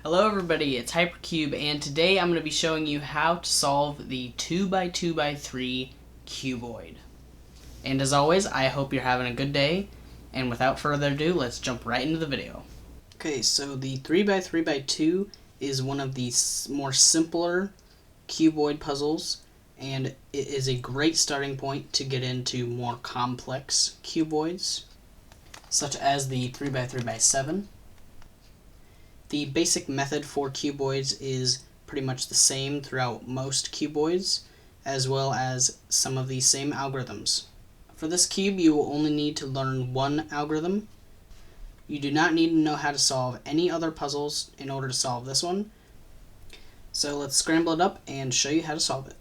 Hello everybody, it's Hypercube, and today I'm going to be showing you how to solve the 2x2x3 cuboid. And as always, I hope you're having a good day, and without further ado, let's jump right into the video. Okay, so the 3x3x2 is one of the more simpler cuboid puzzles, and it is a great starting point to get into more complex cuboids, such as the 3x3x7. The basic method for cuboids is pretty much the same throughout most cuboids, as well as some of the same algorithms. For this cube, you will only need to learn one algorithm. You do not need to know how to solve any other puzzles in order to solve this one. So let's scramble it up and show you how to solve it.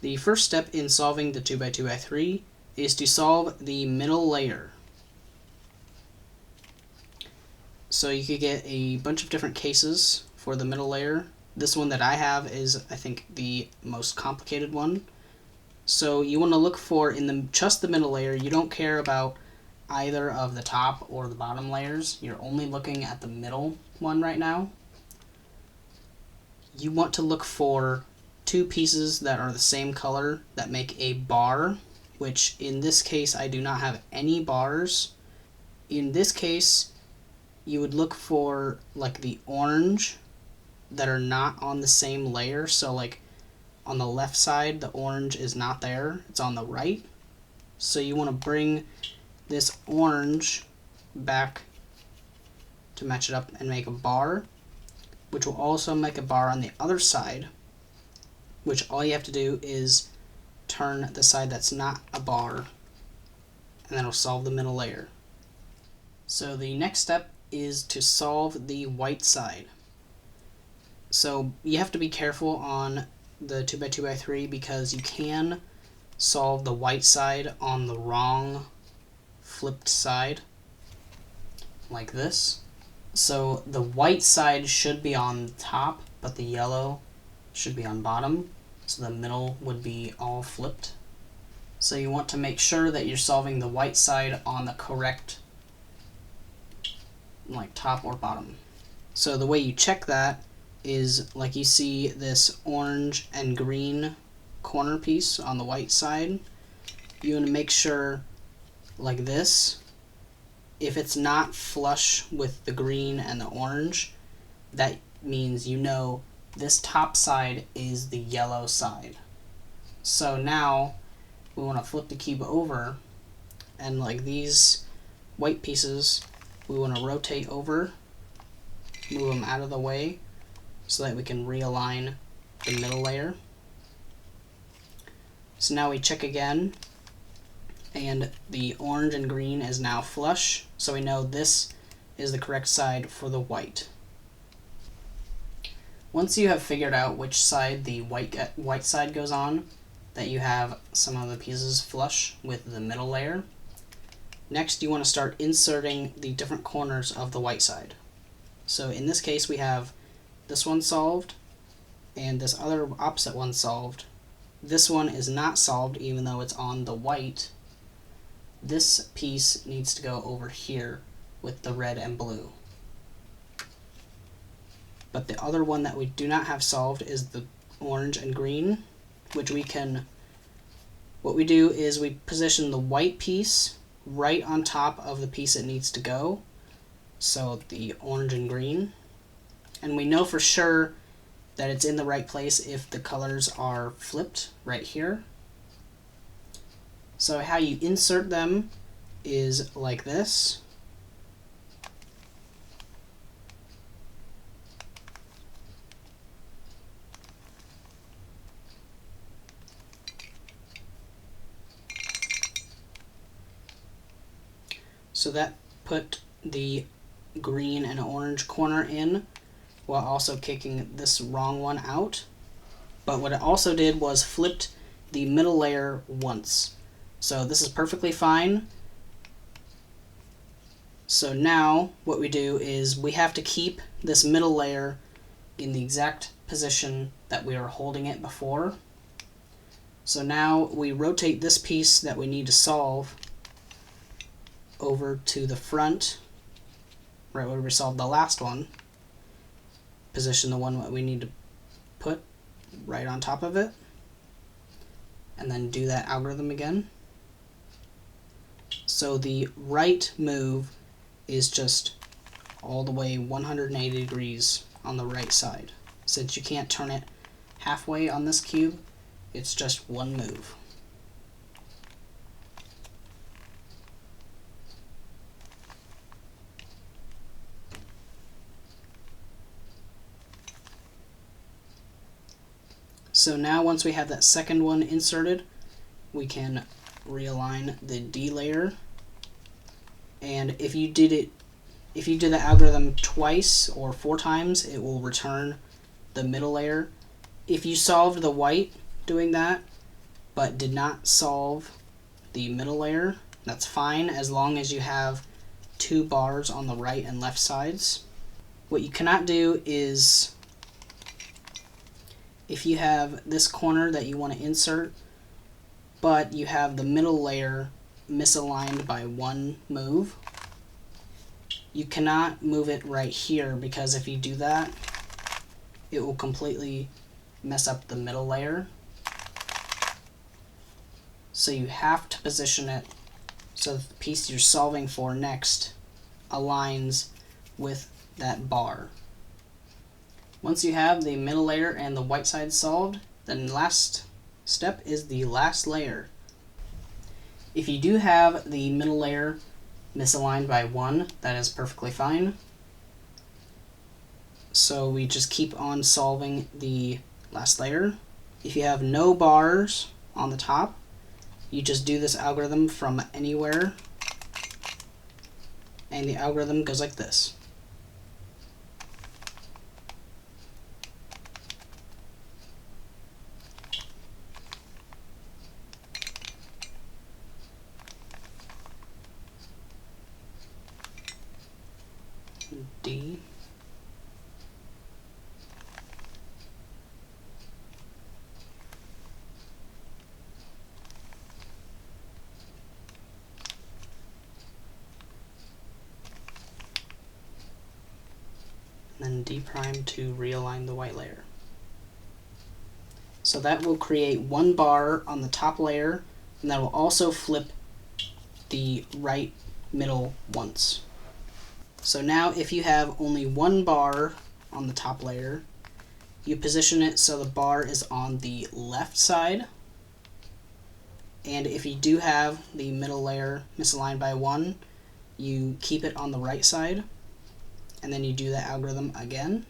The first step in solving the 2x2x3 is to solve the middle layer. So you could get a bunch of different cases for the middle layer. This one that I have is, I think, the most complicated one. So you want to look for, in just the middle layer, you don't care about either of the top or the bottom layers. You're only looking at the middle one right now. You want to look for two pieces that are the same color that make a bar, which in this case I do not have any bars. In this case, you would look for like the orange that are not on the same layer. So like on the left side, the orange is not there, it's on the right. So you want to bring this orange back to match it up and make a bar, which will also make a bar on the other side, which all you have to do is turn the side that's not a bar, and that'll solve the middle layer. So the next step is to solve the white side. So you have to be careful on the 2x2x3 because you can solve the white side on the wrong flipped side, like this. So the white side should be on top, but the yellow should be on bottom, so the middle would be all flipped. So you want to make sure that you're solving the white side on the correct like top or bottom. So the way you check that is like you see this orange and green corner piece on the white side. You want to make sure like this, if it's not flush with the green and the orange, that means you know this top side is the yellow side. So now we want to flip the cube over, and like these white pieces, we want to rotate over, move them out of the way so that we can realign the middle layer. So now we check again, and the orange and green is now flush, so we know this is the correct side for the white. Once you have figured out which side the white side goes on, that you have some of the pieces flush with the middle layer, next you want to start inserting the different corners of the white side. So in this case we have this one solved and this other opposite one solved. This one is not solved even though it's on the white. This piece needs to go over here with the red and blue. But the other one that we do not have solved is the orange and green, which what we do is we position the white piece right on top of the piece it needs to go, so the orange and green. And we know for sure that it's in the right place if the colors are flipped right here. So how you insert them is like this. So that put the green and orange corner in while also kicking this wrong one out. But what it also did was flipped the middle layer once. So this is perfectly fine. So now what we do is we have to keep this middle layer in the exact position that we were holding it before. So now we rotate this piece that we need to solve over to the front, right where we solved the last one. Position the one that we need to put right on top of it, and then do that algorithm again. So the right move is just all the way 180 degrees on the right side. Since you can't turn it halfway on this cube, it's just one move. So now once we have that second one inserted, we can realign the D layer. And if you did the algorithm twice or 4 times, it will return the middle layer. If you solved the white doing that, but did not solve the middle layer, that's fine as long as you have 2 bars on the right and left sides. What you cannot do is, if you have this corner that you want to insert, but you have the middle layer misaligned by 1 move, you cannot move it right here, because if you do that, it will completely mess up the middle layer. So you have to position it so that the piece you're solving for next aligns with that bar. Once you have the middle layer and the white side solved, then the last step is the last layer. If you do have the middle layer misaligned by 1, that is perfectly fine. So we just keep on solving the last layer. If you have no bars on the top, you just do this algorithm from anywhere, and the algorithm goes like this. D. And then D prime to realign the white layer. So that will create 1 bar on the top layer, and that will also flip the right middle once. So now if you have only 1 bar on the top layer, you position it so the bar is on the left side. And if you do have the middle layer misaligned by 1, you keep it on the right side, and then you do the algorithm again.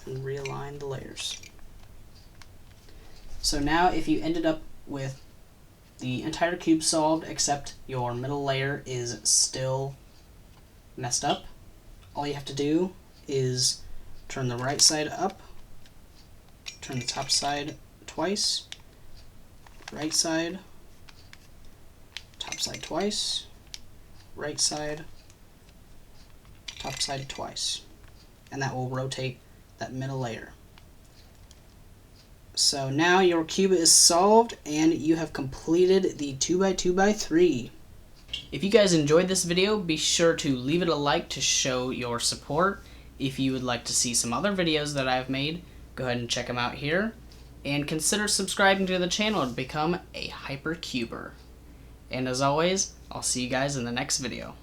And realign the layers. So now if you ended up with the entire cube solved except your middle layer is still messed up, all you have to do is turn the right side up, turn the top side twice, right side, top side twice, right side, top side twice, and that will rotate that middle layer. So now your cube is solved and you have completed the 2x2x3. If you guys enjoyed this video, be sure to leave it a like to show your support. If you would like to see some other videos that I've made, go ahead and check them out here. And consider subscribing to the channel to become a hypercuber. And as always, I'll see you guys in the next video.